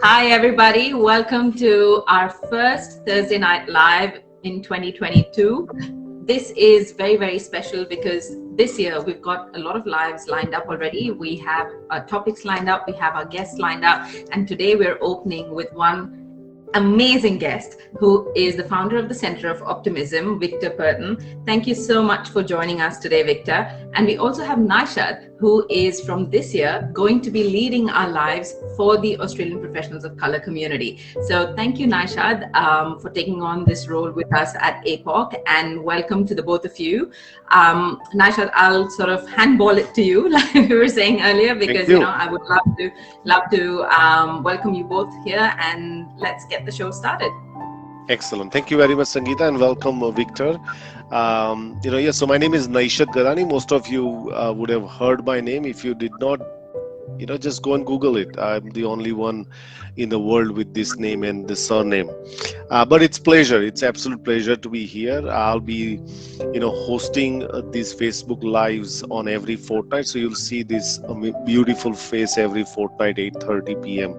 Hi, everybody. Welcome to our first Thursday Night Live in 2022. This is very, very special because this year we've got a lot of lives lined up already. We have our topics lined up, we have our guests lined up, and today we're opening with one amazing guest who is the founder of the Center of Optimism, Victor Perton. Thank you so much for joining us today, Victor. And we also have Naishad, who is from this year going to be leading our lives for the Australian Professionals of Colour community. So thank you, Naishad, for taking on this role with us at APOC, and welcome to the both of you. Naishad, I'll sort of handball it to you, like we were saying earlier, because I would love to welcome you both here, and let's get the show started. Excellent. Thank you very much, Sangeeta, and welcome, Victor. So my name is Naishad Garani. Most of you would have heard my name. If you did not, just go and Google it. I'm the only one in the world with this name and this surname. But it's pleasure. It's absolute pleasure to be here. I'll be, hosting these Facebook Lives on every fortnight. So you'll see this beautiful face every fortnight, 8:30 p.m.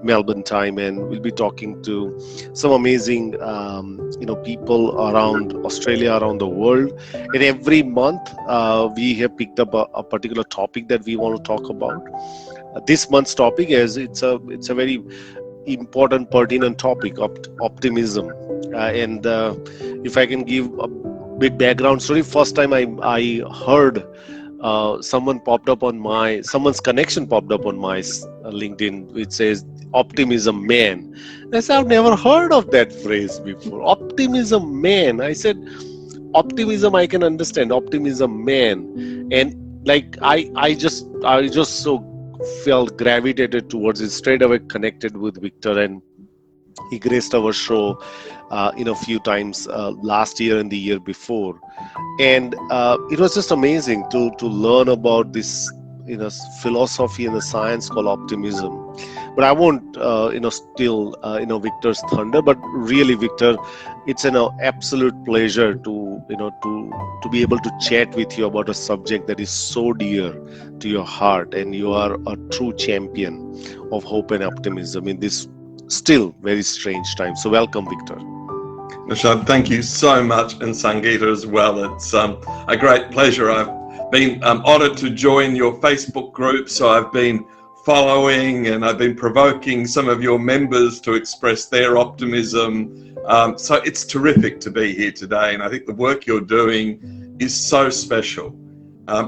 Melbourne time, and we'll be talking to some amazing, people around Australia, around the world. And every month, we have picked up a particular topic that we want to talk about. This month's topic is it's a very important, pertinent topic, optimism. And if I can give a bit background story, first time I heard someone's connection popped up on my LinkedIn, which says Optimism Man. I said, I've never heard of that phrase before. Optimism Man. I said, optimism I can understand, optimism man. And like I just so felt gravitated towards it, straight away connected with Victor, and he graced our show a few times last year and the year before, and it was just amazing to learn about this philosophy and the science called optimism. But I won't steal Victor's thunder, but really, Victor, it's an absolute pleasure to be able to chat with you about a subject that is so dear to your heart, and you are a true champion of hope and optimism in this still very strange time. So welcome, Victor. Nishad, thank you so much, and Sangeeta as well. It's a great pleasure. I've been honoured to join your Facebook group, so I've been following and I've been provoking some of your members to express their optimism. So it's terrific to be here today, and I think the work you're doing is so special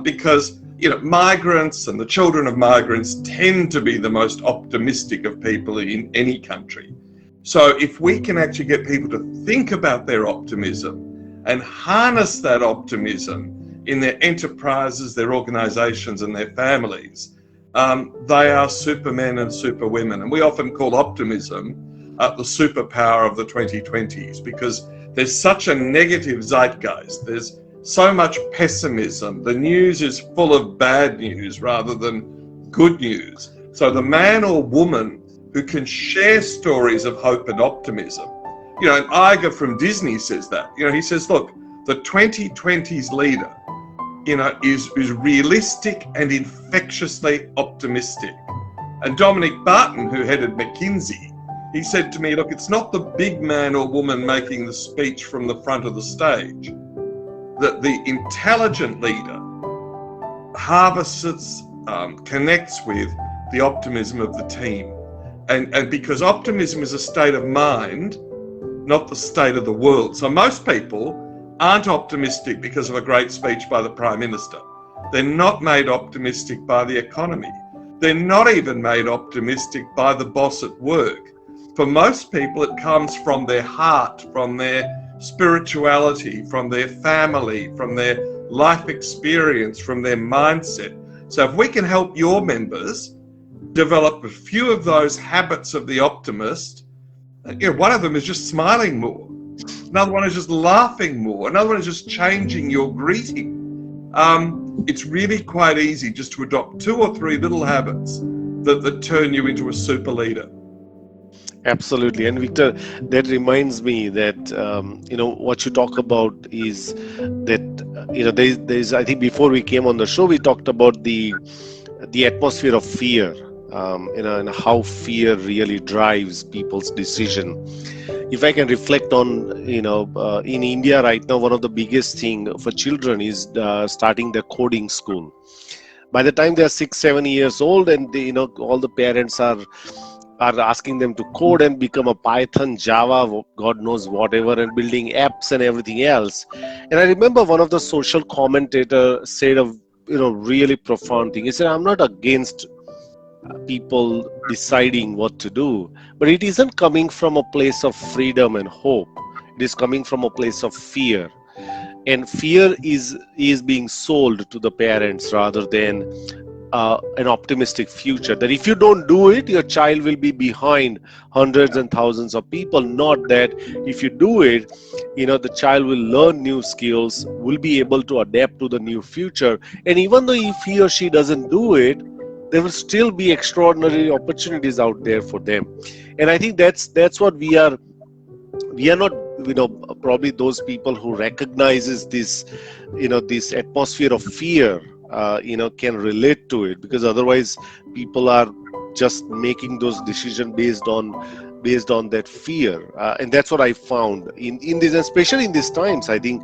because migrants and the children of migrants tend to be the most optimistic of people in any country. So if we can actually get people to think about their optimism and harness that optimism in their enterprises, their organisations and their families, they are supermen and superwomen. And we often call optimism the superpower of the 2020s because there's such a negative zeitgeist. There's so much pessimism. The news is full of bad news rather than good news. So the man or woman who can share stories of hope and optimism, and Iger from Disney says that, he says, look, the 2020s leader, is realistic and infectiously optimistic. And Dominic Barton, who headed McKinsey, he said to me, look, it's not the big man or woman making the speech from the front of the stage, that the intelligent leader harvests, connects with the optimism of the team. And because optimism is a state of mind, not the state of the world. So most people aren't optimistic because of a great speech by the Prime Minister. They're not made optimistic by the economy. They're not even made optimistic by the boss at work. For most people, it comes from their heart, from their spirituality, from their family, from their life experience, from their mindset. So if we can help your members develop a few of those habits of the optimist, one of them is just smiling more. Another one is just laughing more. Another one is just changing your greeting. It's really quite easy just to adopt 2 or 3 little habits that turn you into a super leader. Absolutely. And Victor, that reminds me that, what you talk about is that, there's, I think before we came on the show, we talked about the the atmosphere of fear, and how fear really drives people's decision. If I can reflect on, in India right now, one of the biggest thing for children is starting their coding school. By the time they are 6 7 years old, and they, all the parents are asking them to code and become a Python, Java, God knows whatever, and building apps and everything else. And I remember one of the social commentator said a really profound thing. He said, "I'm not against people deciding what to do, but it isn't coming from a place of freedom and hope. It is coming from a place of fear." And fear is being sold to the parents rather than an optimistic future, that if you don't do it, your child will be behind hundreds and thousands of people. Not that if you do it, the child will learn new skills, will be able to adapt to the new future, and even though if he or she doesn't do it, there will still be extraordinary opportunities out there for them. And I think that's what we are not, probably those people who recognizes this, this atmosphere of fear, can relate to it, because otherwise people are just making those decisions based on that fear, and that's what I found in this, especially in these times. I think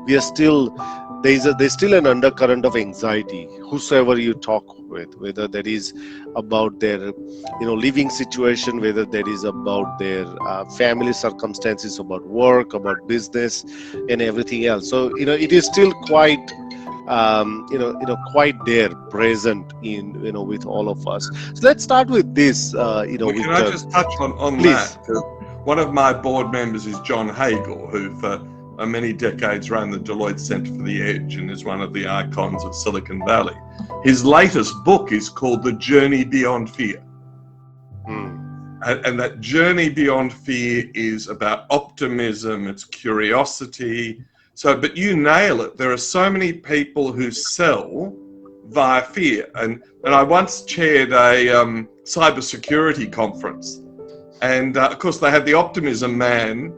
we are still, there's still an undercurrent of anxiety, whosoever you talk with, whether that is about their living situation, whether that is about their family circumstances, about work, about business, and everything else. So it is still quite quite there, present in with all of us. So let's start with this. Well, can I just touch on Please. that? One of my board members is John Hagel, who for many decades ran the Deloitte Centre for the Edge and is one of the icons of Silicon Valley. His latest book is called The Journey Beyond Fear. And that journey beyond fear is about optimism, it's curiosity. So, but you nail it. There are so many people who sell via fear. And I once chaired a cybersecurity conference. And of course, they had the Optimism man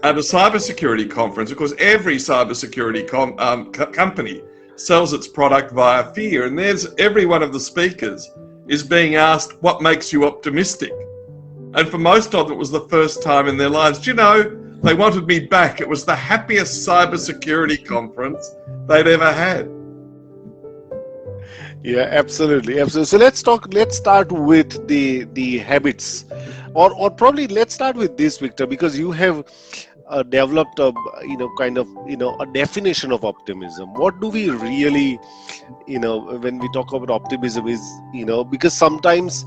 at a cybersecurity conference. Of course, every cybersecurity company sells its product via fear. And there's every one of the speakers is being asked, what makes you optimistic? And for most of them, it was the first time in their lives. Do you know, they wanted me back. It was the happiest cybersecurity conference they'd ever had. Yeah, absolutely. So let's start with the habits, or probably let's start with this, Victor, because you have developed a a definition of optimism. What do we really, when we talk about optimism, is because sometimes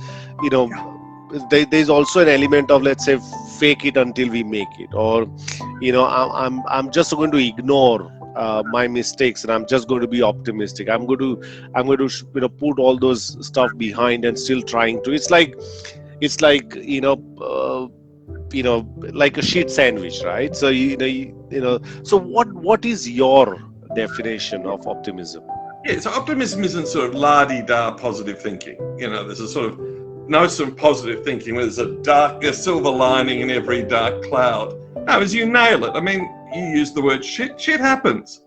there's also an element of, let's say, fake it until we make it, or I'm just going to ignore my mistakes and I'm just going to be optimistic. I'm going to put all those stuff behind and still trying to. It's like like a sheet sandwich, right? So so what is your definition of optimism? Yeah, so optimism isn't sort of la-di-da positive thinking. There's a sort of notion of positive thinking where there's a silver lining in every dark cloud. No, as you nail it. I mean, you use the word shit. Shit happens,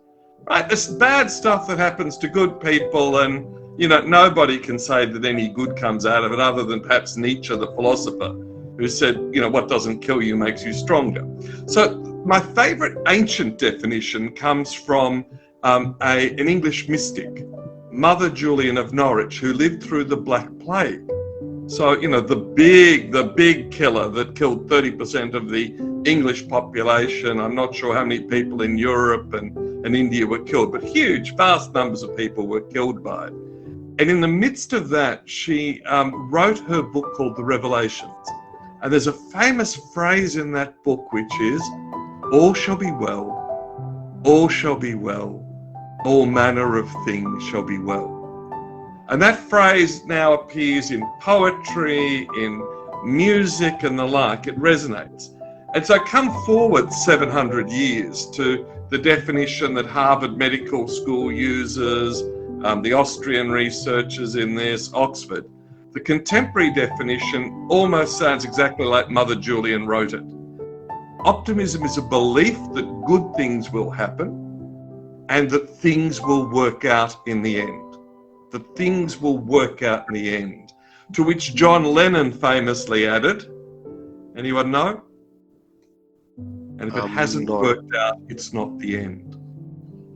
right? There's bad stuff that happens to good people, and nobody can say that any good comes out of it, other than perhaps Nietzsche, the philosopher, who said, what doesn't kill you makes you stronger. So my favorite ancient definition comes from an English mystic, Mother Julian of Norwich, who lived through the Black Plague. So, the big killer that killed 30% of the English population. I'm not sure how many people in Europe and India were killed, but huge, vast numbers of people were killed by it. And in the midst of that, she wrote her book called The Revelations. And there's a famous phrase in that book, which is, all shall be well, all shall be well, all manner of things shall be well. And that phrase now appears in poetry, in music and the like. It resonates. And so come forward 700 years to the definition that Harvard Medical School uses, the Austrian researchers in this, Oxford. The contemporary definition almost sounds exactly like Mother Julian wrote it. Optimism is a belief that good things will happen and that things will work out in the end. that things will work out in the end. To which John Lennon famously added, anyone know? And if it hasn't worked out, it's not the end.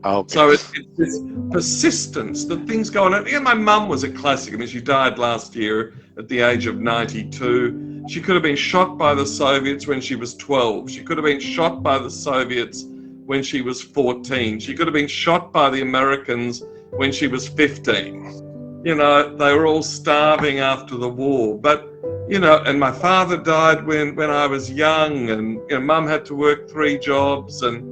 Okay. So it's this persistence that things go on. And my mum was a classic. I mean, she died last year at the age of 92. She could have been shot by the Soviets when she was 12. She could have been shot by the Soviets when she was 14. She could have been shot by the Americans when she was 15. You know, they were all starving after the war. But, you know, and my father died when I was young, and, you know, mum had to work 3 jobs. And,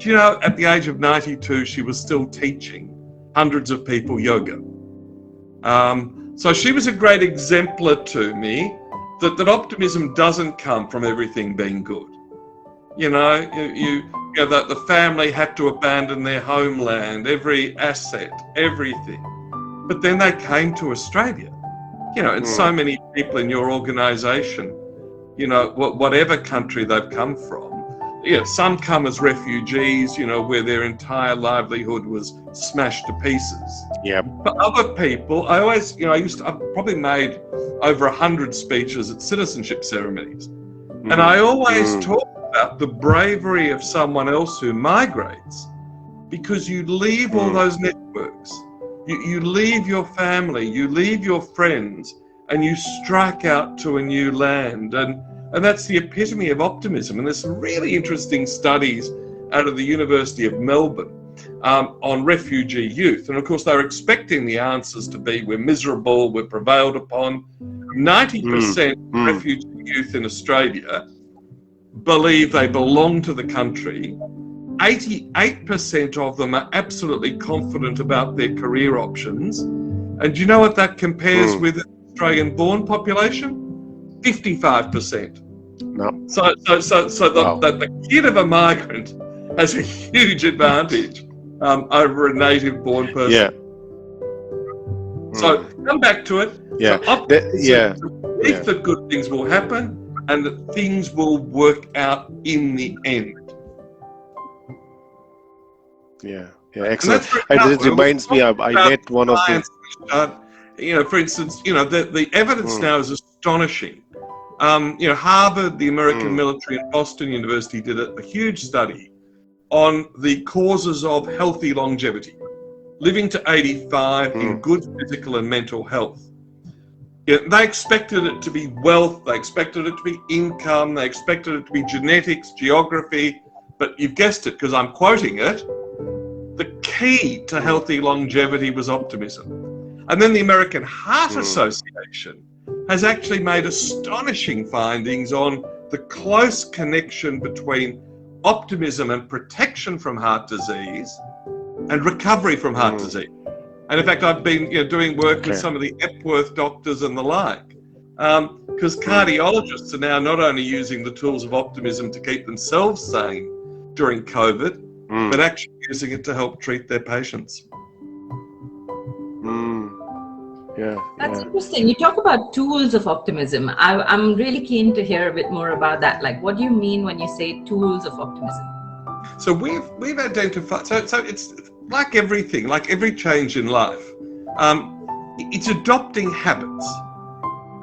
you know, at the age of 92, she was still teaching hundreds of people yoga. So she was a great exemplar to me that optimism doesn't come from everything being good. You know, that the family had to abandon their homeland, every asset, everything. But then they came to Australia, you know, and so many people in your organisation, you know, whatever country they've come from, you know, some come as refugees, you know, where their entire livelihood was smashed to pieces. Yeah. For other people, I always, you know, I've probably made over 100 speeches at citizenship ceremonies. And I always talk about the bravery of someone else who migrates, because you leave all those networks. You leave your family, you leave your friends, and you strike out to a new land. And that's the epitome of optimism. And there's some really interesting studies out of the University of Melbourne on refugee youth. And of course, they're expecting the answers to be, we're miserable, we're prevailed upon. 90% refugee youth in Australia believe they belong to the country. 88% of them are absolutely confident about their career options. And do you know what that compares with the Australian-born population? 55%. No. So the kid of a migrant has a huge advantage over a native-born person. Yeah. So come back to it. Yeah. So believe that good things will happen and that things will work out in the end. Yeah. Yeah. Excellent. It reminds me of, I met one of the... you know, for instance, you know, the evidence now is astonishing. You know, Harvard, the American military, and Boston University did a huge study on the causes of healthy longevity, living to 85 in good physical and mental health. You know, they expected it to be wealth, they expected it to be income, they expected it to be genetics, geography, but you've guessed it because I'm quoting it. The key to healthy longevity was optimism. And then the American Heart Association has actually made astonishing findings on the close connection between optimism and protection from heart disease and recovery from heart disease. And in fact, I've been doing work with some of the Epworth doctors and the like, because cardiologists are now not only using the tools of optimism to keep themselves sane during COVID, but actually using it to help treat their patients. Yeah, that's interesting. You talk about tools of optimism. I'm really keen to hear a bit more about that. Like, what do you mean when you say tools of optimism? So we've identified. So it's like everything, like every change in life. It's adopting habits.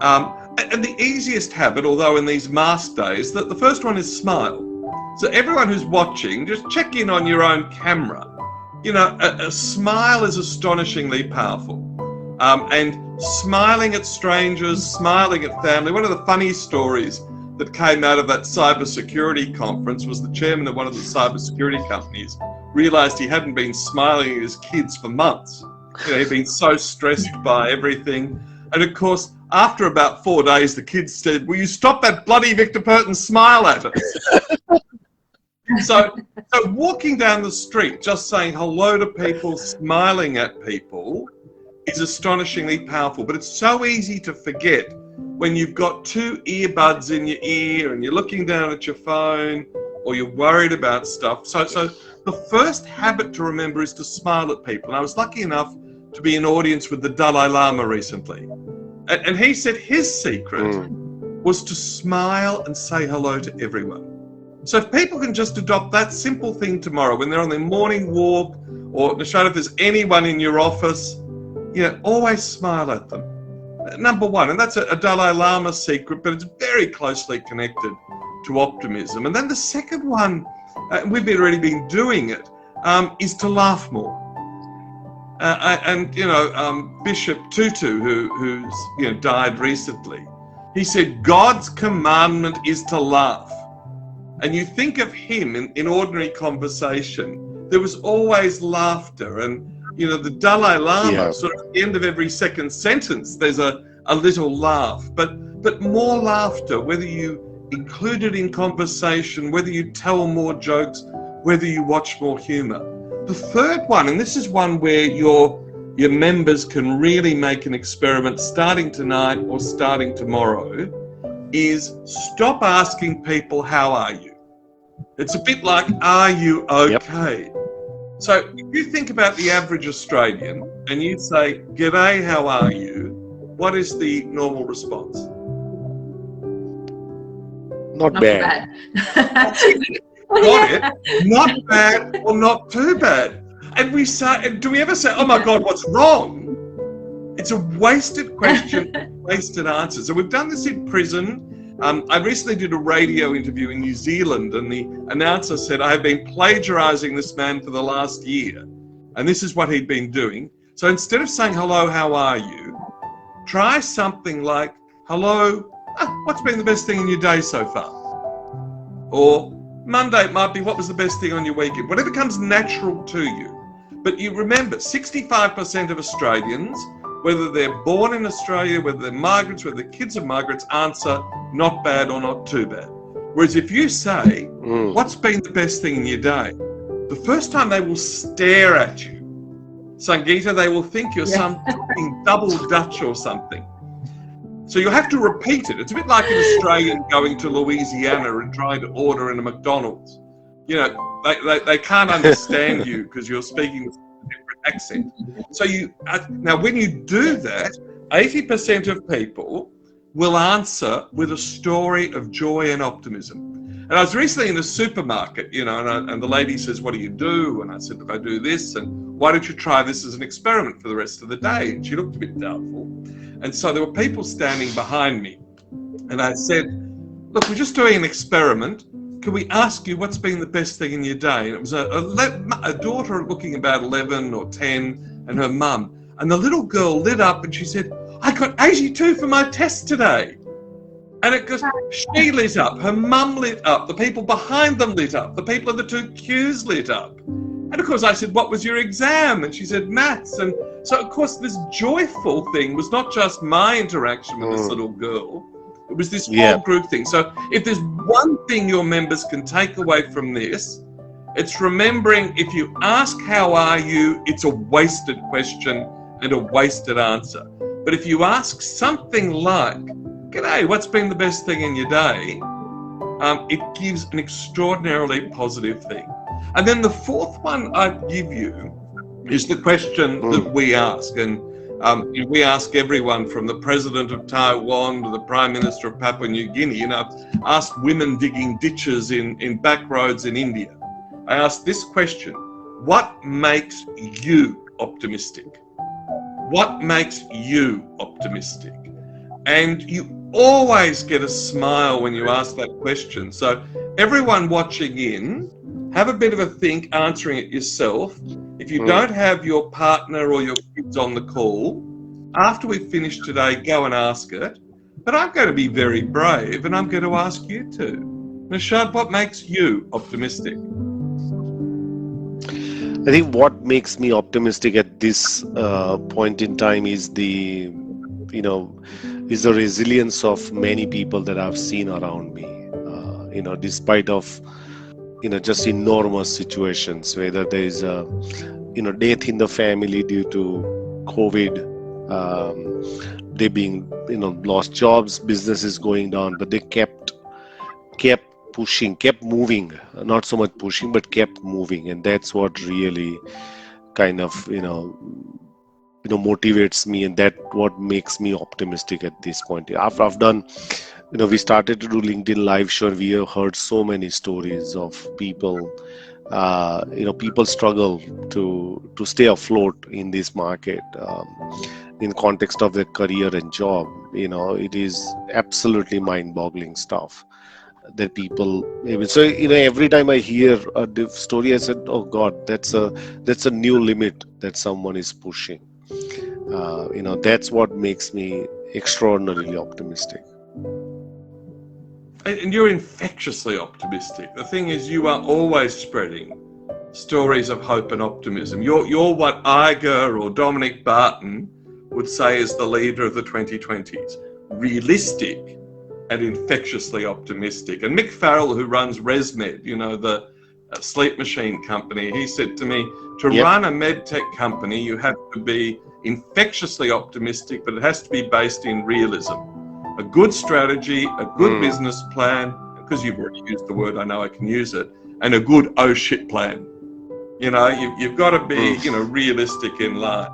And the easiest habit, although in these mask days, that the first one is smile. So everyone who's watching, just check in on your own camera. You know, a smile is astonishingly powerful. And smiling at strangers, smiling at family. One of the funny stories that came out of that cybersecurity conference was the chairman of one of the cybersecurity companies realized he hadn't been smiling at his kids for months. You know, he'd been so stressed by everything. And of course, after about 4 days, the kids said, "Will you stop that bloody Victor Perton smile at us?" So walking down the street, just saying hello to people, smiling at people, is astonishingly powerful. But it's so easy to forget when you've got 2 earbuds in your ear and you're looking down at your phone or you're worried about stuff. So the first habit to remember is to smile at people. And I was lucky enough to be in audience with the Dalai Lama recently. And he said his secret was to smile and say hello to everyone. So if people can just adopt that simple thing tomorrow when they're on their morning walk, or Nishad, if there's anyone in your office, always smile at them. Number one, and that's a Dalai Lama secret, but it's very closely connected to optimism. And then the second one, we've already been doing it, is to laugh more. Bishop Tutu, who's died recently, he said, God's commandment is to laugh. And you think of him in ordinary conversation, there was always laughter. And, the Dalai Lama, sort of at the end of every second sentence, there's a little laugh. But more laughter, whether you include it in conversation, whether you tell more jokes, whether you watch more humour. The third one, and this is one where your members can really make an experiment starting tonight or starting tomorrow, is stop asking people, how are you? It's a bit like, are you okay? Yep. So if you think about the average Australian and you say, g'day, how are you? What is the normal response? Not bad. Got it. Not bad or not too bad. And we say, do we ever say, oh my God, what's wrong? It's a wasted question, wasted answer. So we've done this in prison. I recently did a radio interview in New Zealand, and the announcer said, I have been plagiarizing this man for the last year. And this is what he'd been doing. So instead of saying, hello, how are you? Try something like, hello, what's been the best thing in your day so far? Or Monday it might be, what was the best thing on your weekend? Whatever comes natural to you. But you remember, 65% of Australians, whether they're born in Australia, whether they're migrants, whether they're kids of migrants, answer not bad or not too bad. Whereas if you say, what's been the best thing in your day? The first time they will stare at you. Sangeeta, they will think you're something double Dutch or something. So you'll have to repeat it. It's a bit like an Australian going to Louisiana and trying to order in a McDonald's. They can't understand you because you're speaking with a different accent. So now when you do that, 80% of people will answer with a story of joy and optimism. And I was recently in a supermarket, and the lady says, what do you do? And I said, look, I do this, and why don't you try this as an experiment for the rest of the day? And she looked a bit doubtful. And so there were people standing behind me. And I said, look, we're just doing an experiment. Can we ask you what's been the best thing in your day? And it was a daughter looking about 11 or 10 and her mum. And the little girl lit up and she said, I got 82 for my test today. And it goes, she lit up, her mum lit up, the people behind them lit up, the people in the two queues lit up. And of course I said, what was your exam? And she said, maths. And so of course this joyful thing was not just my interaction with this little girl, it was this whole group thing. So if there's one thing your members can take away from this, it's remembering if you ask how are you, it's a wasted question and a wasted answer. But if you ask something like, g'day, what's been the best thing in your day? It gives an extraordinarily positive thing. And then the fourth one I'd give you is the question that we ask. And we ask everyone from the president of Taiwan to the prime minister of Papua New Guinea. I've asked women digging ditches in back roads in India. I asked this question, what makes you optimistic? What makes you optimistic? And you always get a smile when you ask that question. So everyone watching in, have a bit of a think answering it yourself. If you don't have your partner or your kids on the call, after we finish today, go and ask it. But I'm going to be very brave and I'm going to ask you too. Nishad, what makes you optimistic? I think what makes me optimistic at this point in time is the resilience of many people that I've seen around me. Despite of just enormous situations, whether there is a death in the family due to COVID, they being lost jobs, businesses going down, but they kept pushing, kept moving, not so much pushing, but kept moving. And that's what really kind of, motivates me, and that what makes me optimistic at this point. After I've done, we started to do LinkedIn live show, we have heard so many stories of people people struggle to stay afloat in this market, in context of their career and job. It is absolutely mind-boggling stuff that people. So every time I hear a story, I said, "Oh God, that's a new limit that someone is pushing." That's what makes me extraordinarily optimistic. And you're infectiously optimistic. The thing is, you are always spreading stories of hope and optimism. You're what Iger or Dominic Barton would say is the leader of the 2020s. Realistic and infectiously optimistic. And Mick Farrell, who runs ResMed, the sleep machine company, he said to me, to run a med tech company, you have to be infectiously optimistic, but it has to be based in realism. A good strategy, a good business plan, because you've already used the word, I know I can use it, and a good oh shit plan. You've got to be, realistic in life.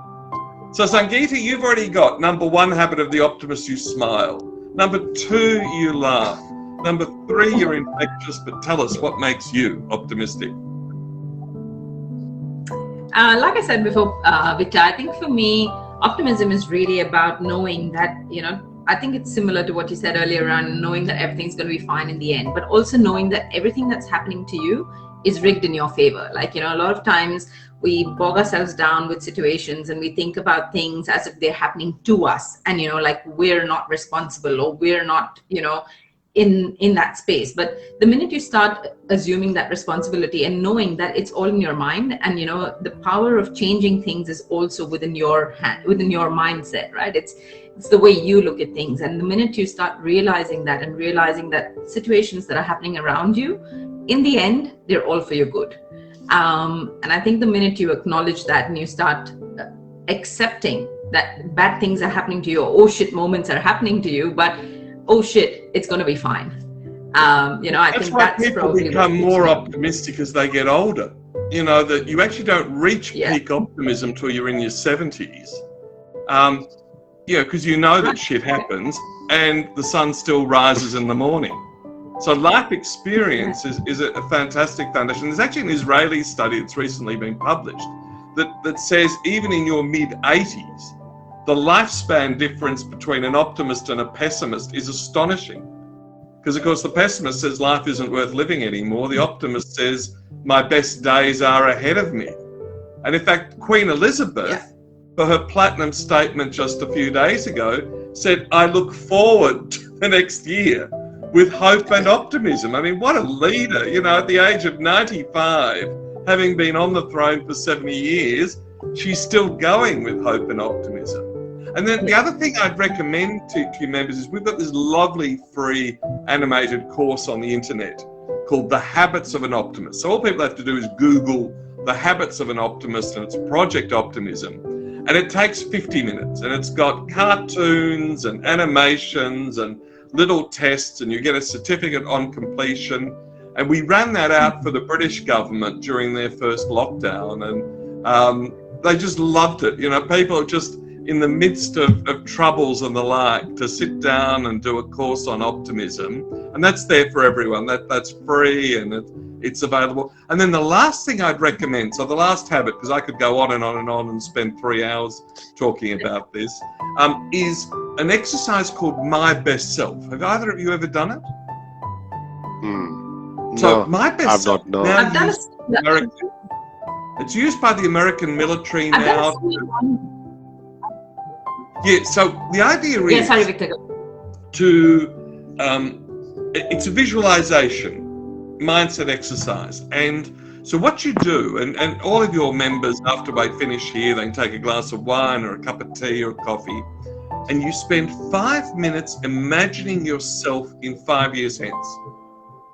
So Sangeeta, you've already got number 1 habit of the optimist, you smile. Number 2, you laugh. Number 3, you're infectious, but tell us what makes you optimistic. Like I said before, Victor, I think for me, optimism is really about knowing that, I think it's similar to what you said earlier around knowing that everything's going to be fine in the end, but also knowing that everything that's happening to you is rigged in your favor. Like, a lot of times we bog ourselves down with situations and we think about things as if they're happening to us, and, like we're not responsible or we're not, in that space. But the minute you start assuming that responsibility and knowing that it's all in your mind, and the power of changing things is also within your hand, within your mindset, right? It's the way you look at things. And the minute you start realizing that, and realizing that situations that are happening around you, in the end, they're all for your good. And I think the minute you acknowledge that and you start accepting that bad things are happening to you, or oh shit moments are happening to you, but oh shit, it's going to be fine. I think that's people probably become more optimistic as they get older. That you actually don't reach peak optimism till you're in your 70s. Because that shit happens and the sun still rises in the morning. So life experience is a fantastic foundation. There's actually an Israeli study that's recently been published that says even in your mid-80s, the lifespan difference between an optimist and a pessimist is astonishing. Because, of course, the pessimist says life isn't worth living anymore. The optimist says my best days are ahead of me. And in fact, Queen Elizabeth, for her platinum statement just a few days ago, said, I look forward to the next year with hope and optimism. I mean, what a leader, at the age of 95, having been on the throne for 70 years, she's still going with hope and optimism. And then the other thing I'd recommend to you members is we've got this lovely free animated course on the internet called The Habits of an Optimist. So all people have to do is Google The Habits of an Optimist, and it's Project Optimism. And it takes 50 minutes, and it's got cartoons and animations and little tests, and you get a certificate on completion. And we ran that out for the British government during their first lockdown, and they just loved it. People are just in the midst of troubles and the like, to sit down and do a course on optimism. And that's there for everyone. That's free, and it's available. And then the last thing I'd recommend, so the last habit, because I could go on and on and on and spend 3 hours talking about this, is an exercise called My Best Self. Have either of you ever done it? So No, My Best I've Self. not. No. I've done it. It's used by the American military now. Yeah, so the idea is sorry, Victor. it's a visualization, mindset exercise. And so what you do, and all of your members, after we finish here, they can take a glass of wine or a cup of tea or coffee, and you spend 5 minutes imagining yourself in 5 years hence.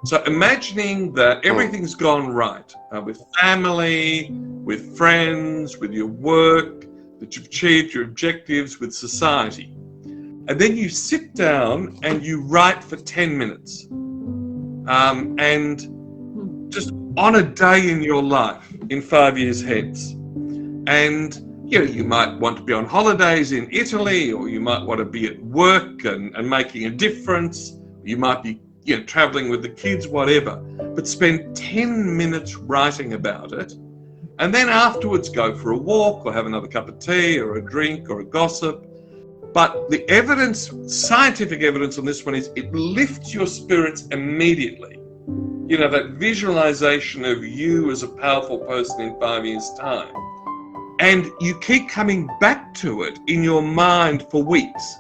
So imagining that everything's gone right with family, with friends, with your work, that you've achieved your objectives, with society. And then you sit down and you write for 10 minutes. And just on a day in your life in 5 years hence. And you might want to be on holidays in Italy, or you might want to be at work and making a difference. You might be traveling with the kids, whatever, but spend 10 minutes writing about it. And then afterwards go for a walk or have another cup of tea or a drink or a gossip. But the evidence, scientific evidence on this one is it lifts your spirits immediately. That visualization of you as a powerful person in 5 years' time. And you keep coming back to it in your mind for weeks.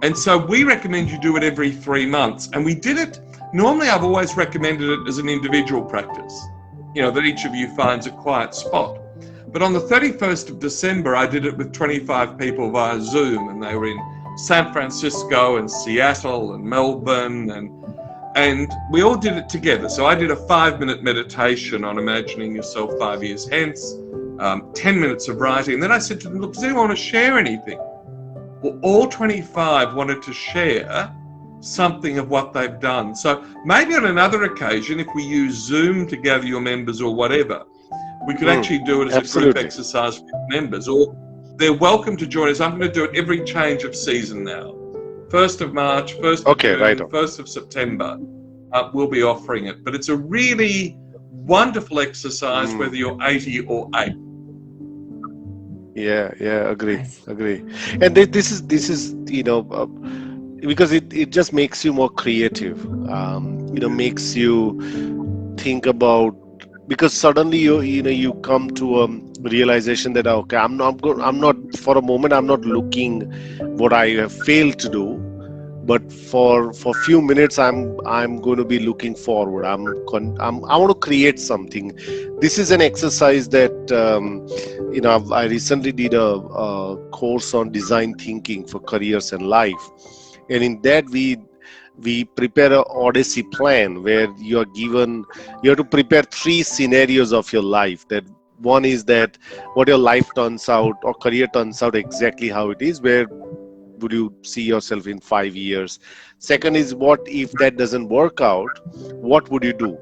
And so we recommend you do it every 3 months. And we did it, normally I've always recommended it as an individual practice, that each of you finds a quiet spot. But on the 31st of December, I did it with 25 people via Zoom, and they were in San Francisco and Seattle and Melbourne, and we all did it together. So I did a 5-minute meditation on imagining yourself 5 years hence, 10 minutes of writing. And then I said to them, look, does anyone want to share anything? Well, all 25 wanted to share something of what they've done. So maybe on another occasion, if we use Zoom to gather your members or whatever, we could actually do it as a group exercise with members, or they're welcome to join us. I'm going to do it every change of season now. 1st of March, 1st of June, 1st of September, we'll be offering it. But it's a really wonderful exercise, whether you're 80 or 8. Yeah, agree. And this is because it just makes you more creative. Makes you think about, because suddenly you come to a realization that okay, I'm not for a moment I'm not looking what I have failed to do, but for few minutes I'm going to be looking forward. I want to create something. This is an exercise that I recently did a course on design thinking for careers and life, and in that we prepare an Odyssey plan where you have to prepare 3 scenarios of your life. That one is that what your life turns out or career turns out exactly how it is, where would you see yourself in 5 years? Second is, what if that doesn't work out, what would you do?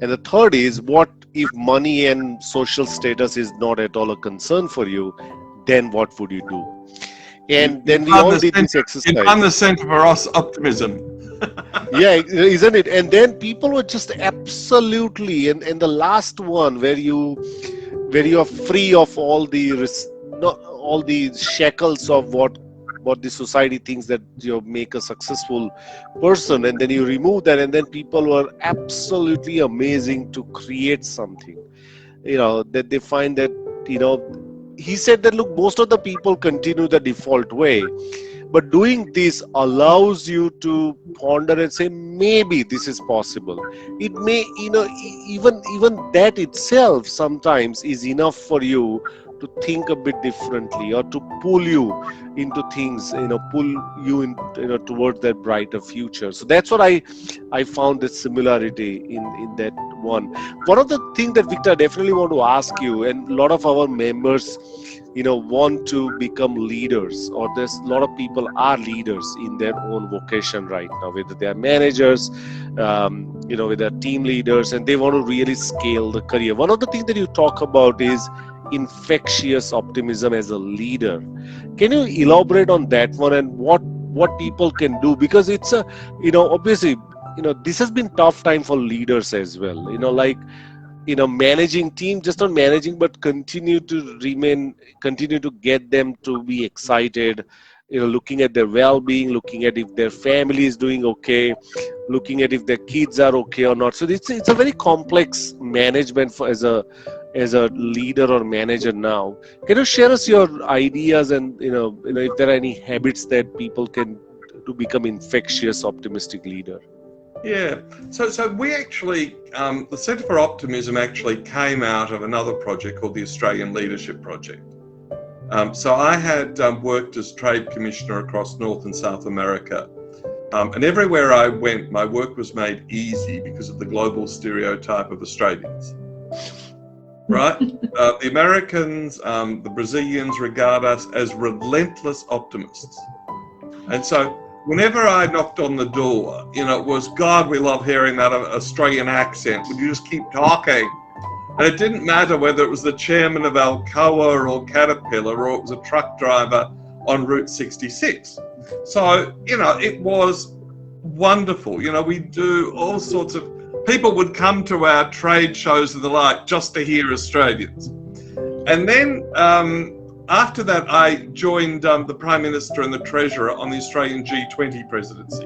And the third is, what if money and social status is not at all a concern for you, then what would you do? And then we all did this exercise. On the Center for Optimism. Yeah, isn't it? And then people were just absolutely, and the last one where you are free of all the shackles of what the society thinks that you make a successful person, and then you remove that, and then people were absolutely amazing to create something, that they find that, he said that, look, most of the people continue the default way, but doing this allows you to ponder and say, maybe this is possible. It may, even that itself sometimes is enough for you to think a bit differently, or to pull you into things, pull you in, towards that brighter future. So that's what I found this similarity in that one. One of the things that, Victor, I definitely want to ask you, and a lot of our members, want to become leaders, or there's a lot of people are leaders in their own vocation right now, whether they are managers, whether they're team leaders, and they want to really scale the career. One of the things that you talk about is infectious optimism as a leader. Can you elaborate on that one, and what people can do? Because it's obviously, this has been tough time for leaders as well, managing team, just not managing, but continue to get them to be excited, looking at their well-being, looking at if their family is doing okay, looking at if their kids are okay or not. So it's a very complex management as a leader or manager now. Can you share us your ideas, and if there are any habits that people can to become infectious optimistic leader? Yeah, so we actually, the Centre for Optimism actually came out of another project called the Australian Leadership Project. So I had worked as Trade Commissioner across North and South America, and everywhere I went, my work was made easy because of the global stereotype of Australians. Right? The Americans, the Brazilians regard us as relentless optimists. And so whenever I knocked on the door, it was, God, we love hearing that Australian accent. Would you just keep talking? And it didn't matter whether it was the chairman of Alcoa or Caterpillar, or it was a truck driver on Route 66. So, it was wonderful. You know, we do all sorts of, people would come to our trade shows and the like just to hear Australians. And then after that, I joined the Prime Minister and the Treasurer on the Australian G20 presidency.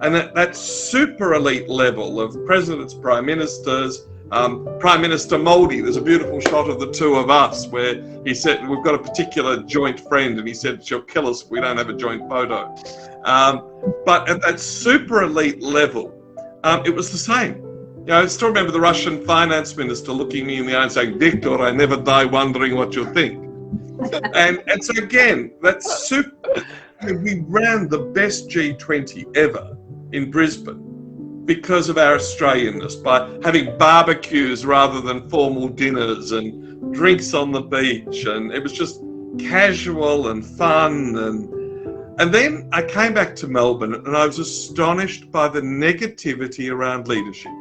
And at that super elite level of presidents, prime ministers, Prime Minister Moldy, there's a beautiful shot of the two of us where he said, we've got a particular joint friend, and he said, she'll kill us if we don't have a joint photo. But at that super elite level, it was the same. You know, I still remember the Russian finance minister looking me in the eye and saying, Victor, I never die wondering what you think. and so again, that's super, we ran the best G20 ever in Brisbane because of our Australianness, by having barbecues rather than formal dinners and drinks on the beach, and it was just casual and fun. And then I came back to Melbourne and I was astonished by the negativity around leadership.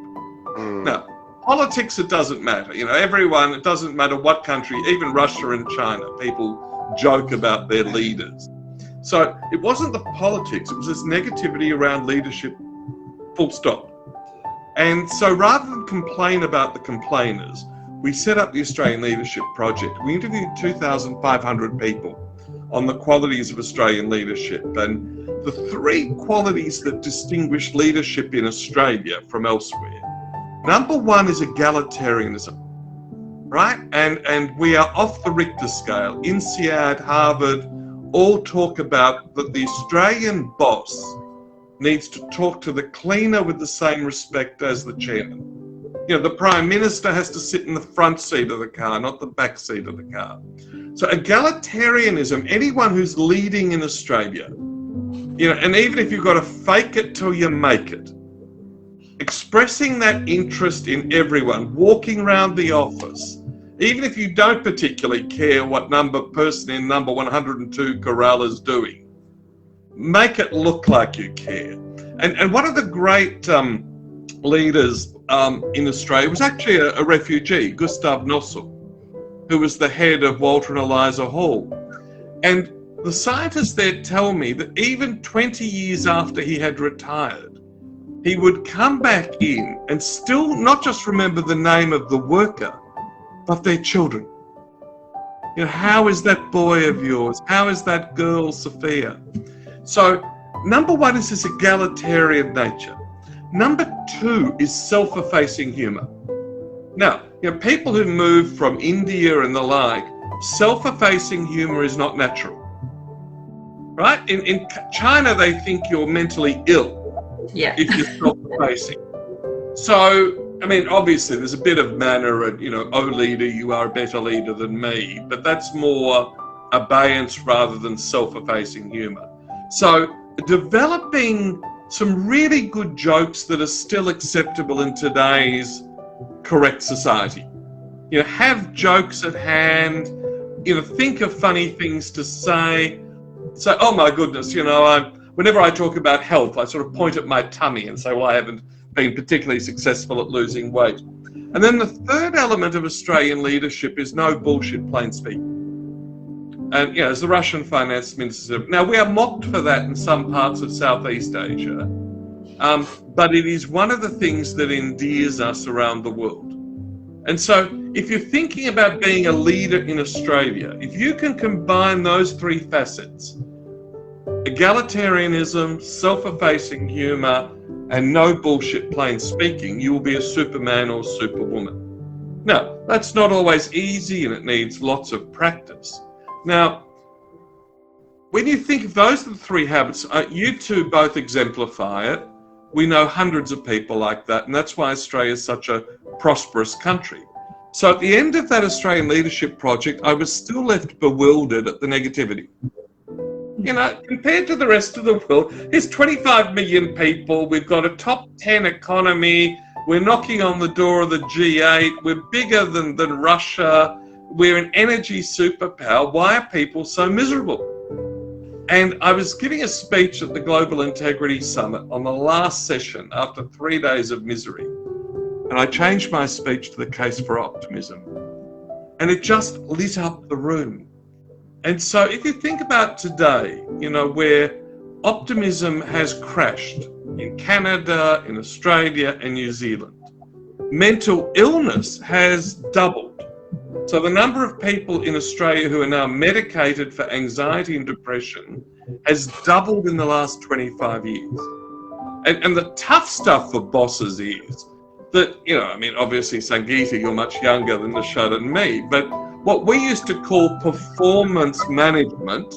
Now, politics, it doesn't matter. You know, everyone, it doesn't matter what country, even Russia and China, people joke about their leaders. So it wasn't the politics, it was this negativity around leadership, full stop. And so rather than complain about the complainers, we set up the Australian Leadership Project. We interviewed 2,500 people on the qualities of Australian leadership, and the three qualities that distinguish leadership in Australia from elsewhere. Number one is egalitarianism, right? And we are off the Richter scale. INSEAD, Harvard, all talk about that the Australian boss needs to talk to the cleaner with the same respect as the chairman. You know, the Prime Minister has to sit in the front seat of the car, not the back seat of the car. So egalitarianism, anyone who's leading in Australia, you know, and even if you've got to fake it till you make it, expressing that interest in everyone, walking around the office, even if you don't particularly care what person in number 102 corral is doing, make it look like you care. And one of the great leaders in Australia was actually a refugee, Gustav Nossel, who was the head of Walter and Eliza Hall. And the scientists there tell me that even 20 years after he had retired, he would come back in and still not just remember the name of the worker, but their children. You know, how is that boy of yours? How is that girl, Sophia? So, number one is this egalitarian nature. Number two is self-effacing humour. Now, you know, people who move from India and the like, self-effacing humour is not natural. Right? In China, they think you're mentally ill if you're self-effacing. So, I mean, obviously, there's a bit of manner and, you know, oh, leader, you are a better leader than me. But that's more abeyance rather than self-effacing humour. So, developing some really good jokes that are still acceptable in today's correct society. You know, have jokes at hand, you know, think of funny things to say. So, oh my goodness, you know, whenever I talk about health, I sort of point at my tummy and say, well, I haven't been particularly successful at losing weight. And then the third element of Australian leadership is no bullshit, plain speaking. And, you know, as the Russian finance minister, now we are mocked for that in some parts of Southeast Asia, but it is one of the things that endears us around the world. And so if you're thinking about being a leader in Australia, if you can combine those three facets, egalitarianism, self-effacing humour, and no bullshit, plain speaking, you will be a superman or superwoman. Now, that's not always easy and it needs lots of practice. Now, when you think of those are the three habits, you two both exemplify it. We know hundreds of people like that, and that's why Australia is such a prosperous country. So at the end of that Australian Leadership Project, I was still left bewildered at the negativity. You know, compared to the rest of the world, there's 25 million people, we've got a top 10 economy, we're knocking on the door of the G8, we're bigger than Russia, we're an energy superpower. Why are people so miserable? And I was giving a speech at the Global Integrity Summit on the last session after 3 days of misery. And I changed my speech to the case for optimism. And it just lit up the room. And so if you think about today, you know, where optimism has crashed, in Canada, in Australia, and New Zealand. Mental illness has doubled. So the number of people in Australia who are now medicated for anxiety and depression has doubled in the last 25 years. And the tough stuff for bosses is that, obviously, Sangeeta, you're much younger than Nishad and me, but what we used to call performance management,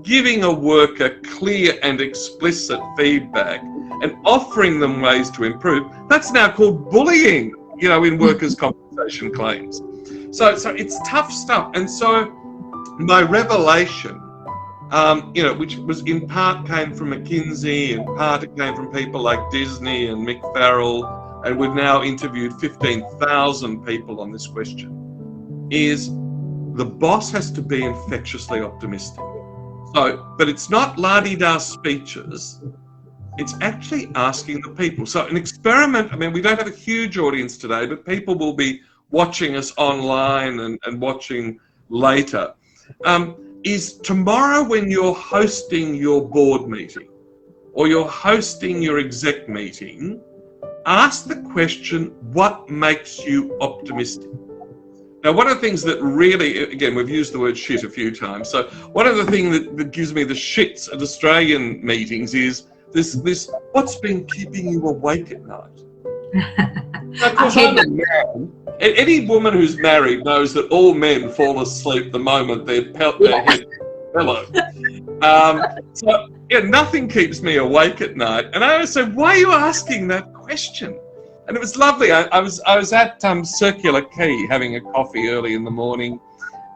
giving a worker clear and explicit feedback and offering them ways to improve, that's now called bullying, in workers' compensation claims. So it's tough stuff. And so my revelation, which was in part came from McKinsey, in part it came from people like Disney and Mick Farrell, and we've now interviewed 15,000 people on this question, is the boss has to be infectiously optimistic. But it's not la-di-da speeches, it's actually asking the people. So an experiment, we don't have a huge audience today, but people will be watching us online and watching later. Is tomorrow when you're hosting your board meeting or you're hosting your exec meeting, ask the question, what makes you optimistic? Now, one of the things that really, again, we've used the word shit a few times. So one of the things that gives me the shits at Australian meetings is this what's been keeping you awake at night? Now, of course, I'm a man. Any woman who's married knows that all men fall asleep the moment their head pillow. Nothing keeps me awake at night. And I always say, why are you asking that question? And it was lovely. I was at Circular Quay having a coffee early in the morning,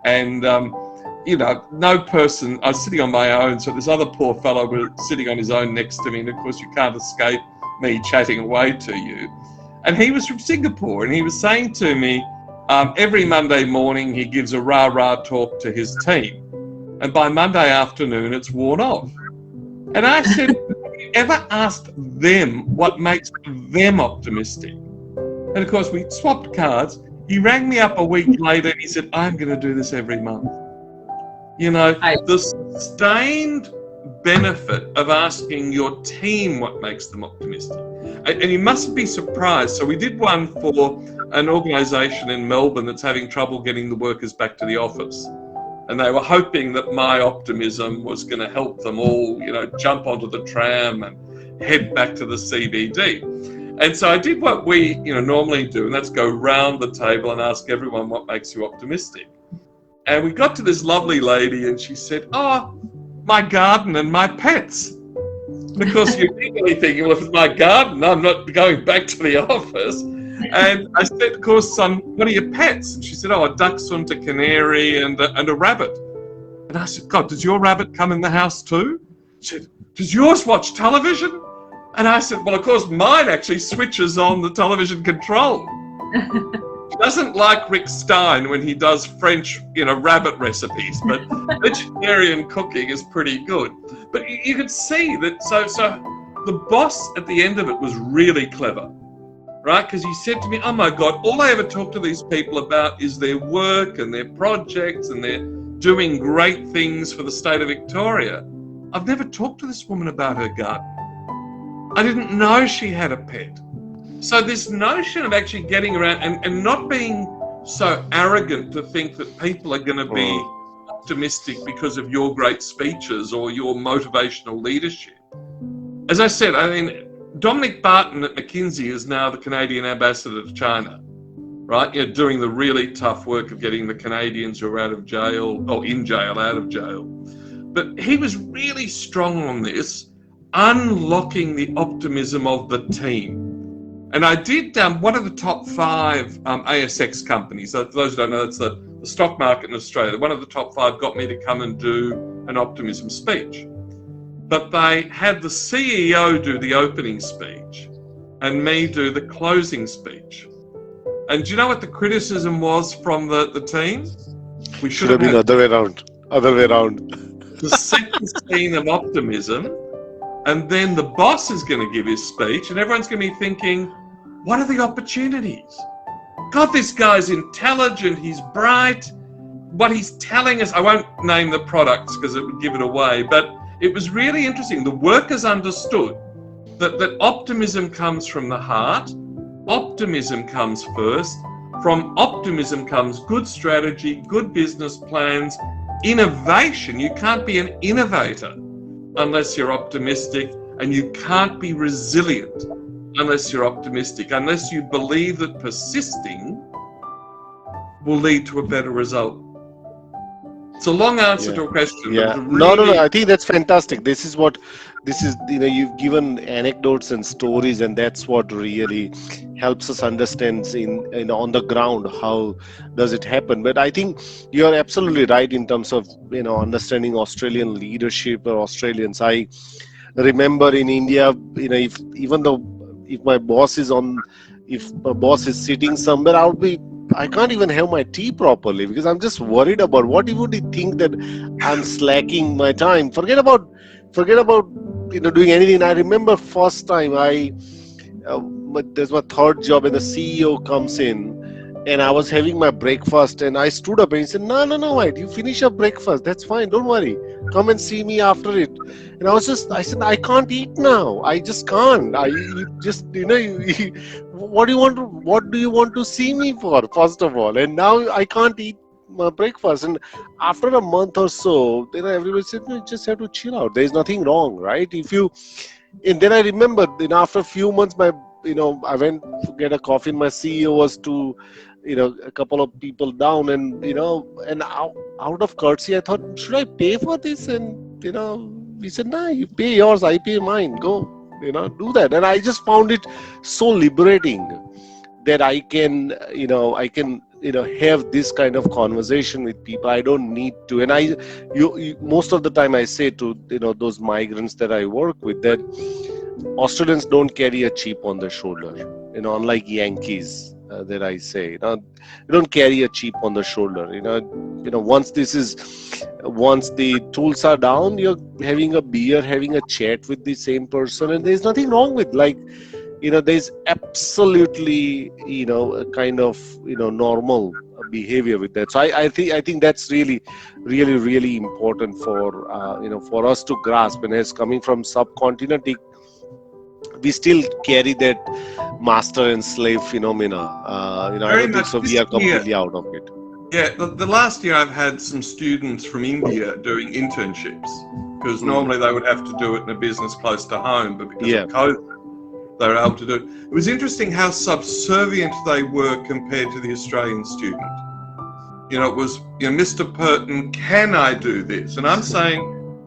and no person. I was sitting on my own, so this other poor fellow was sitting on his own next to me, and of course you can't escape me chatting away to you. And he was from Singapore, and he was saying to me, every Monday morning he gives a rah-rah talk to his team, and by Monday afternoon it's worn off. And I said, have you ever asked them what makes them optimistic? And of course we swapped cards. He rang me up a week later and he said, I'm going to do this every month. The sustained benefit of asking your team what makes them optimistic. And you mustn't be surprised. So we did one for an organisation in Melbourne that's having trouble getting the workers back to the office. And they were hoping that my optimism was going to help them all, jump onto the tram and head back to the CBD. And so I did what we, normally do, and that's go round the table and ask everyone what makes you optimistic. And we got to this lovely lady and she said, my garden and my pets. And of course, you're thinking, well, if it's my garden, I'm not going back to the office. And I said, of course, what are your pets? And she said, a dachshund, a canary, and a rabbit. And I said, God, does your rabbit come in the house too? She said, does yours watch television? And I said, well, of course, mine actually switches on the television control. She doesn't like Rick Stein when he does French, rabbit recipes, but vegetarian cooking is pretty good. But you could see that, so the boss at the end of it was really clever. Right? Because he said to me, oh my God, all I ever talk to these people about is their work and their projects, and they're doing great things for the state of Victoria. I've never talked to this woman about her garden. I didn't know she had a pet. So this notion of actually getting around and not being so arrogant to think that people are going to be optimistic because of your great speeches or your motivational leadership. As I said, Dominic Barton at McKinsey is now the Canadian ambassador to China, right? Doing the really tough work of getting the Canadians who are out of jail, or in jail, out of jail. But he was really strong on this, unlocking the optimism of the team. And I did one of the top 5 ASX companies. So for those who don't know, that's the stock market in Australia. One of the top 5 got me to come and do an optimism speech. But they had the CEO do the opening speech and me do the closing speech. And do you know what the criticism was from the team? We should have been other way around. The second scene of optimism, and then the boss is going to give his speech, and everyone's going to be thinking, what are the opportunities? God, this guy's intelligent, he's bright. What he's telling us, I won't name the products because it would give it away, but it was really interesting. The workers understood that optimism comes from the heart. Optimism comes first. From optimism comes good strategy, good business plans, innovation. You can't be an innovator unless you're optimistic, and you can't be resilient unless you're optimistic, unless you believe that persisting will lead to a better result. It's a long answer to a question, but it's no, I think that's fantastic. This is you've given anecdotes and stories, and that's what really helps us understand in on the ground how does it happen. But I think you're absolutely right in terms of understanding Australian leadership or Australians. I remember in India, if my boss is sitting somewhere, I can't even have my tea properly because I'm just worried about what would he think that I'm slacking my time. Forget about doing anything. I remember first time there's my third job and the CEO comes in and I was having my breakfast and I stood up and he said, no, wait, you finish your breakfast, that's fine, don't worry, come and see me after it. And I said, I can't eat now, I just can't. What do you want to see me for, first of all? And now I can't eat my breakfast. And after a month or so, everybody said, no, you just have to chill out, there's nothing wrong, right? And then I remember, after a few months, I went to get a coffee and my CEO was a couple of people down, and out of courtesy I thought, should I pay for this? And we said, nah, you pay yours, I pay mine, go do that. And I just found it so liberating that I can have this kind of conversation with people. I don't need to. And most of the time I say to those migrants that I work with that Australians don't carry a chip on their shoulder, unlike Yankees. That I say, you don't carry a chip on the shoulder. Once the tools are down, you're having a beer, having a chat with the same person, and there's nothing wrong with there's absolutely a kind of normal behavior with that. So I think that's really, really, really important for us to grasp. And as coming from subcontinent, we still carry that master and slave phenomena. I don't think so. We are completely out of it. Yeah, the last year I've had some students from India doing internships because normally they would have to do it in a business close to home, but because of COVID, they were able to do it. It was interesting how subservient they were compared to the Australian student. It was, Mr. Perton, can I do this? And I'm saying,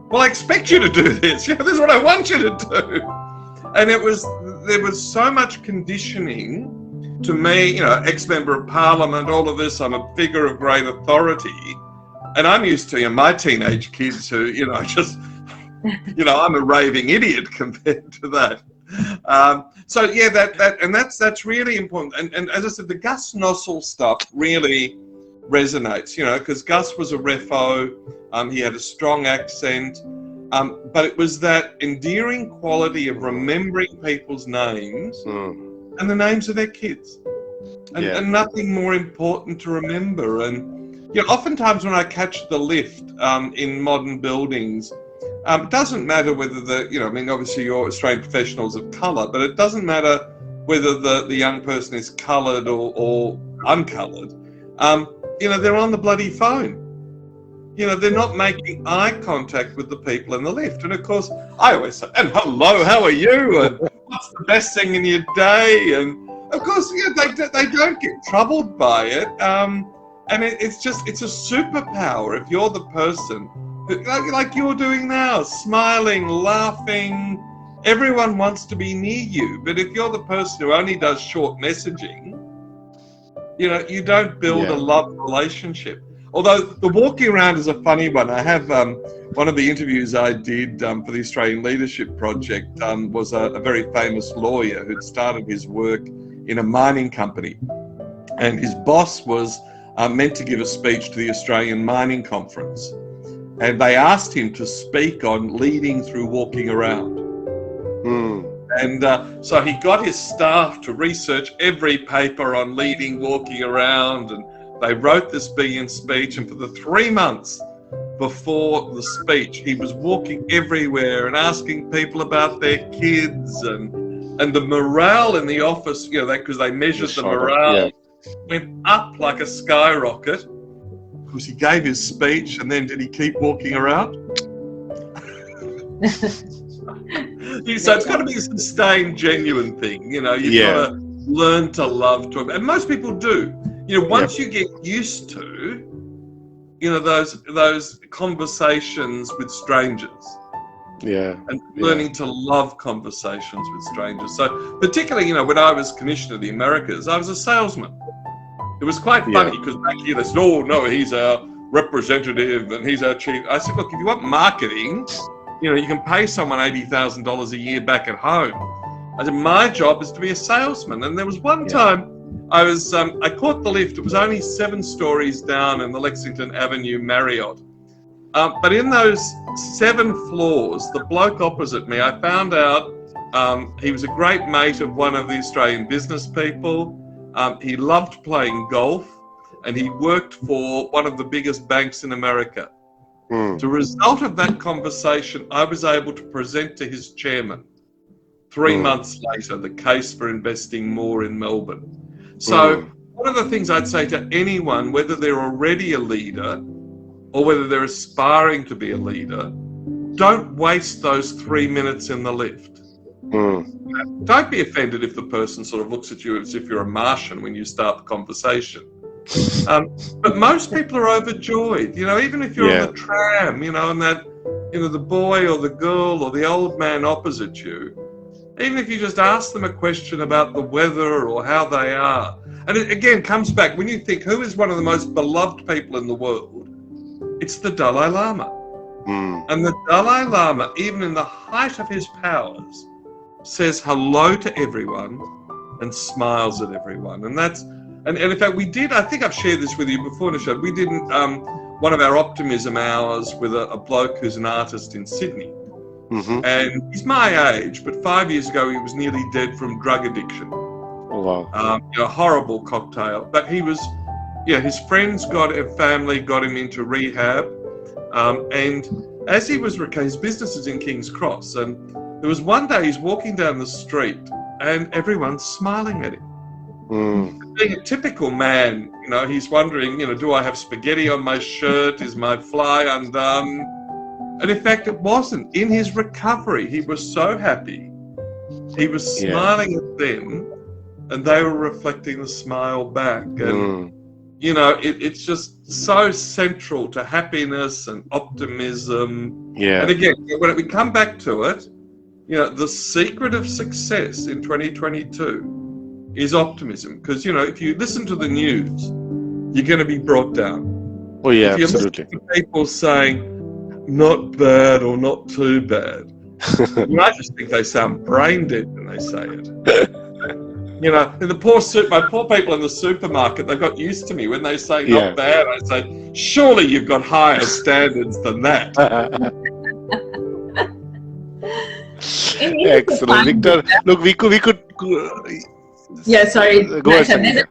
well, I expect you to do this. This is what I want you to do. And there was so much conditioning to me, ex-member of parliament, all of this, I'm a figure of great authority. And I'm used to my teenage kids who, I'm a raving idiot compared to that. That's really important. And as I said, the Gus Nossel stuff really resonates, because Gus was a refo, he had a strong accent. But it was that endearing quality of remembering people's names and the names of their kids. And nothing more important to remember. And oftentimes when I catch the lift in modern buildings, it doesn't matter whether obviously you're Australian professionals of colour, but it doesn't matter whether the young person is coloured or uncoloured. They're on the bloody phone. They're not making eye contact with the people in the lift. And of course, I always say, and hello, how are you? And what's the best thing in your day? And of course, they don't get troubled by it. And it's a superpower if you're the person, like you're doing now, smiling, laughing. Everyone wants to be near you. But if you're the person who only does short messaging, you don't build a love relationship. Although the walking around is a funny one. I have one of the interviews I did for the Australian Leadership Project was a very famous lawyer who'd started his work in a mining company. And his boss was meant to give a speech to the Australian Mining Conference. And they asked him to speak on leading through walking around. And so he got his staff to research every paper on leading walking around, and they wrote this brilliant speech, and for the 3 months before the speech, he was walking everywhere and asking people about their kids, and the morale in the office, you know, because they measured the morale, went up like a skyrocket. Because he gave his speech, and then did he keep walking around? So it's got to be a sustained, genuine thing. You know, you've got to learn to love to, and most people do. You know, once you get used to, you know, those conversations with strangers. And learning to love conversations with strangers. So particularly, you know, when I was commissioner of the Americas, I was a salesman. It was quite funny because back here they said, "Oh no, he's our representative and he's our chief." I said, "Look, if you want marketing, you know, you can pay someone $80,000 a year back at home." I said, "My job is to be a salesman." And there was one time I was, I caught the lift. It was only 7 stories down in the Lexington Avenue Marriott. But in those 7 floors, the bloke opposite me, I found out he was a great mate of one of the Australian business people. He loved playing golf, and he worked for one of the biggest banks in America. As a result of that conversation, I was able to present to his chairman 3 months later the case for investing more in Melbourne. So one of the things I'd say to anyone, whether they're already a leader or whether they're aspiring to be a leader, don't waste those 3 minutes in the lift. Don't be offended if the person sort of looks at you as if you're a Martian when you start the conversation. But most people are overjoyed, you know, even if you're on the tram, you know, and that, you know, the boy or the girl or the old man opposite you, even if you just ask them a question about the weather or how they are. And it again comes back, when you think who is one of the most beloved people in the world, it's the Dalai Lama. And the Dalai Lama, even in the height of his powers, says hello to everyone and smiles at everyone. And that's, and in fact, we did, I think I've shared this with you before, Nisha, we did one of our Optimism hours with a bloke who's an artist in Sydney. And he's my age, but 5 years ago, he was nearly dead from drug addiction. Oh, wow. You know, a horrible cocktail. But he was, his friends family got him into rehab. And as he was, his business is in King's Cross. And there was one day he's walking down the street and everyone's smiling at him. Being a typical man, you know, he's wondering, you know, do I have spaghetti on my shirt? Is my fly undone? And in fact, it wasn't. In his recovery, he was so happy. He was smiling at them and they were reflecting the smile back. And, you know, it's just so central to happiness and optimism. And again, when we come back to it, you know, the secret of success in 2022 is optimism. Because, you know, if you listen to the news, you're going to be brought down. Oh, yeah, if you absolutely. listen to people saying, not bad or not too bad, you might just think they sound brain dead when they say it. You know, and my poor people in the supermarket, they've got used to me. When they say not bad, I say, surely you've got higher standards than that. Excellent. Victor, look, we could sorry. Go ahead,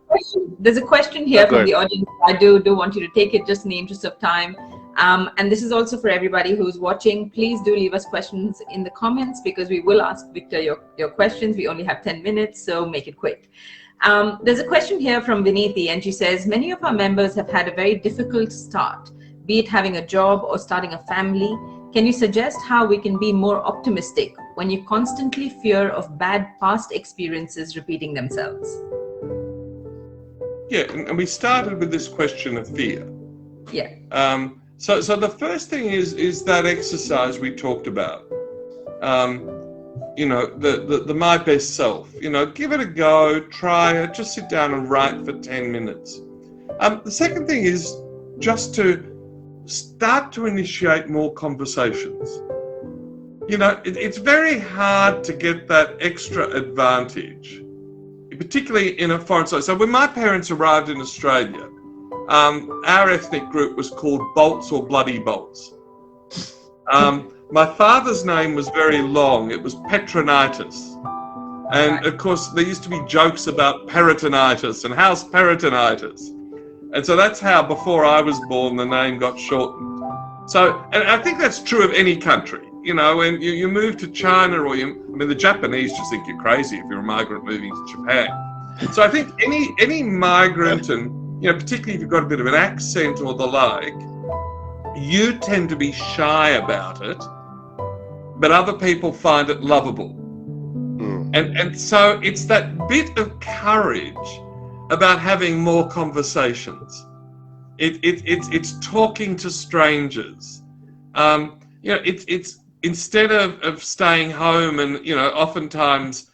There's a question here from the audience. I do want you to take it just in the interest of time. And this is also for everybody who's watching. Please do leave us questions in the comments because we will ask Victor your questions. We only have 10 minutes, so make it quick. There's a question here from Viniti, and she says, many of our members have had a very difficult start, be it having a job or starting a family. Can you suggest how we can be more optimistic when you constantly fear of bad past experiences repeating themselves? Yeah, and we started with this question of fear. Yeah. So the first thing is that exercise we talked about. You know, the my best self. You know, give it a go, try it, just sit down and write for 10 minutes. The second thing is just to start to initiate more conversations. You know, it's very hard to get that extra advantage, particularly in a foreign society. So when my parents arrived in Australia, our ethnic group was called Bolts or Bloody Bolts. My father's name was very long. It was Petronitis. And of course, there used to be jokes about peritonitis and house peritonitis. And so that's how, before I was born, the name got shortened. So, and I think that's true of any country. You know, when you move to China or the Japanese just think you're crazy if you're a migrant moving to Japan. So I think any migrant, and particularly if you've got a bit of an accent or the like, you tend to be shy about it, but other people find it lovable. And so it's that bit of courage about having more conversations. It's talking to strangers. It's instead of staying home, and oftentimes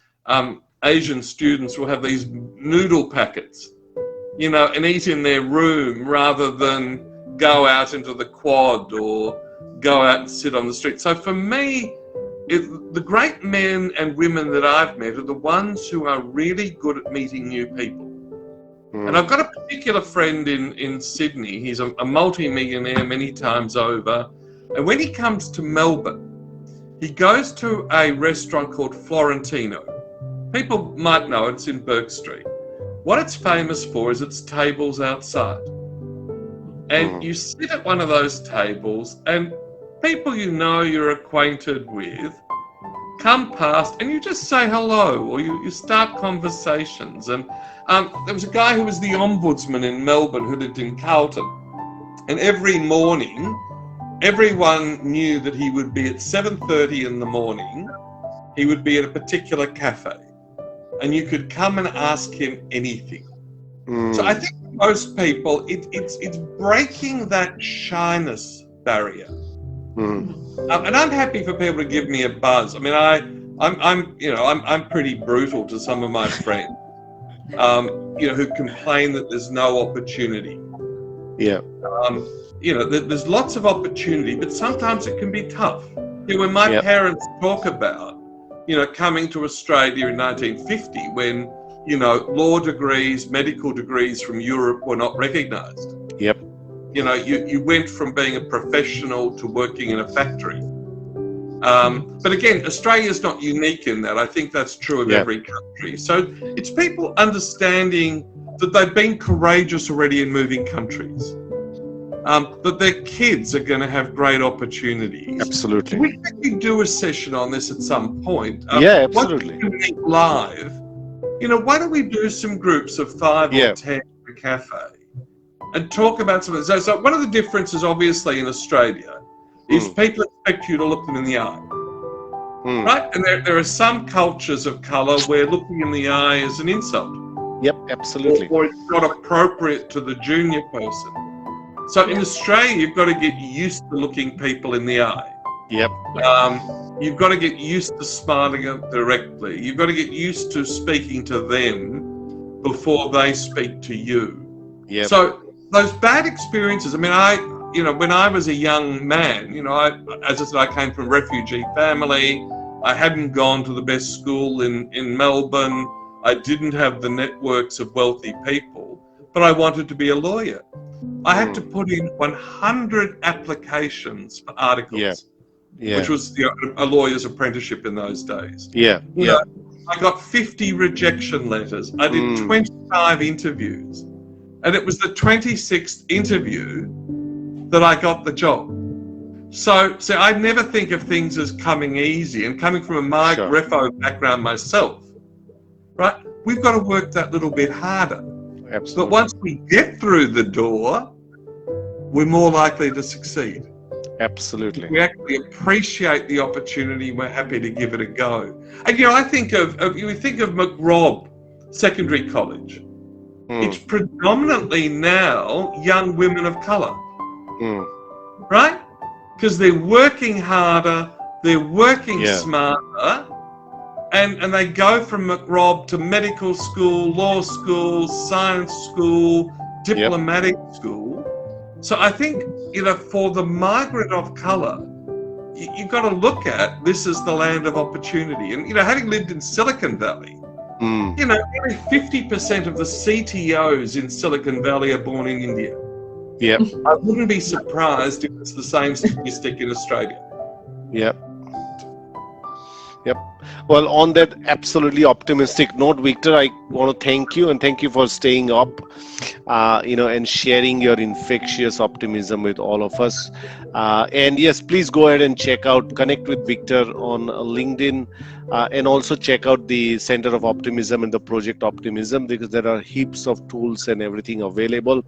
Asian students will have these noodle packets, and eat in their room rather than go out into the quad or go out and sit on the street. So for me, the great men and women that I've met are the ones who are really good at meeting new people. And I've got a particular friend in Sydney. He's a multi-millionaire many times over. And when he comes to Melbourne, he goes to a restaurant called Florentino. People might know it's in Burke Street. What it's famous for is its tables outside. And you sit at one of those tables, and people you're acquainted with come past, and you just say hello, or you start conversations. And there was a guy who was the ombudsman in Melbourne who lived in Carlton. And every morning, everyone knew that he would be at 7:30 in the morning. He would be at a particular cafe, and you could come and ask him anything. So I think for most people, it's breaking that shyness barrier. And I'm happy for people to give me a buzz. I mean, I'm pretty brutal to some of my friends, who complain that there's no opportunity. Yeah. There's lots of opportunity, but sometimes it can be tough. When my parents talk about, coming to Australia in 1950 when, law degrees, medical degrees from Europe were not recognised. Yep. You went from being a professional to working in a factory. But again, Australia's not unique in that. I think that's true of every country. So it's people understanding that they've been courageous already in moving countries. That their kids are going to have great opportunities. Absolutely. We can do a session on this at some point. Absolutely. Live. Why don't we do some groups of 5 or 10 at a cafe and talk about something? So one of the differences, obviously, in Australia is people expect you to look them in the eye. Right? And there are some cultures of colour where looking in the eye is an insult. Yep, absolutely. Or it's not appropriate to the junior person. So in Australia, you've got to get used to looking people in the eye. Yep. You've got to get used to smiling directly. You've got to get used to speaking to them before they speak to you. Yep. So those bad experiences, I mean, when I was a young man, as I said, I came from a refugee family. I hadn't gone to the best school in Melbourne. I didn't have the networks of wealthy people, but I wanted to be a lawyer. I had to put in 100 applications for articles, which was a lawyer's apprenticeship in those days. I got 50 rejection letters. I did 25 interviews. And it was the 26th interview that I got the job. So I never think of things as coming easy. And coming from a refo background myself, right? We've got to work that little bit harder. Absolutely. But once we get through the door, we're more likely to succeed. Absolutely. We actually appreciate the opportunity. We're happy to give it a go. And I think of McRobb Secondary College. It's predominantly now young women of colour, right? Because they're working harder, they're working smarter, and they go from McRobb to medical school, law school, science school, diplomatic school. So I think, for the migrant of colour, you've got to look at this as the land of opportunity. And, having lived in Silicon Valley, nearly 50% of the CTOs in Silicon Valley are born in India. Yep. I wouldn't be surprised if it's the same statistic in Australia. Yep. Well, on that absolutely optimistic note, Victor, I want to thank you and thank you for staying up, and sharing your infectious optimism with all of us. And yes, please go ahead and connect with Victor on LinkedIn, and also check out the Center of Optimism and the Project Optimism, because there are heaps of tools and everything available.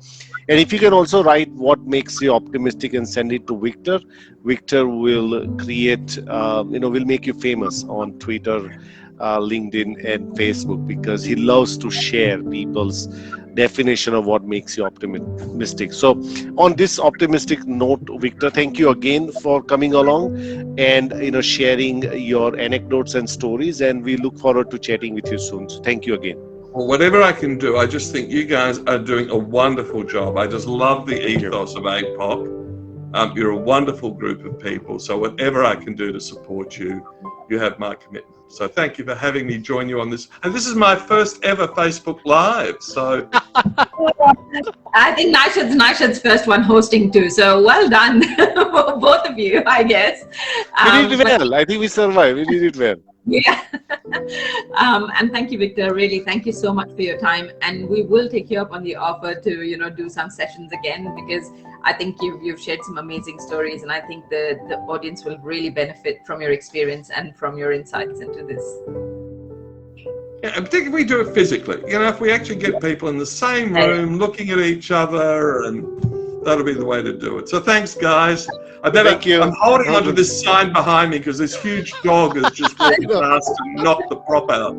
And if you can also write what makes you optimistic and send it to Victor, Victor will will make you famous on Twitter, LinkedIn, and Facebook, because he loves to share people's definition of what makes you optimistic. So, on this optimistic note, Victor, thank you again for coming along and sharing your anecdotes and stories. And we look forward to chatting with you soon. So, thank you again. Well, whatever I can do, I just think you guys are doing a wonderful job. I just love the ethos of APOC. You're a wonderful group of people. So whatever I can do to support you, you have my commitment. So thank you for having me join you on this. And this is my first ever Facebook Live. So I think Naishad's first one hosting too. So well done, both of you, I guess. We did well. I think we survived. We did it well. Yeah. And thank you, Victor. Really, thank you so much for your time. And we will take you up on the offer to, do some sessions again, because I think you've shared some amazing stories, and I think the audience will really benefit from your experience and from your insights into this. yeah, particularly if we do it physically. If we actually get people in the same room looking at each other, and that'll be the way to do it. So thanks, guys. Thank you. I'm holding onto this sign behind me because this huge dog is just walking past and knocked the prop out.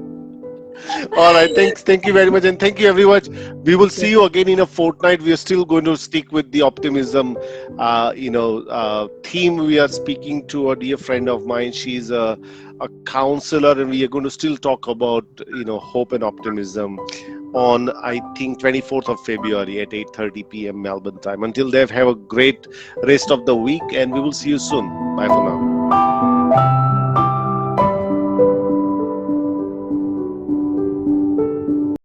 All right, thank you very much, and thank you everyone. We will see you again in a fortnight. We are still going to stick with the optimism, theme. We are speaking to a dear friend of mine. She's a counselor, and we are going to still talk about hope and optimism on, I think, 24th of February at 8:30 p.m. Melbourne time. Until then, have a great rest of the week, and we will see you soon. Bye for now.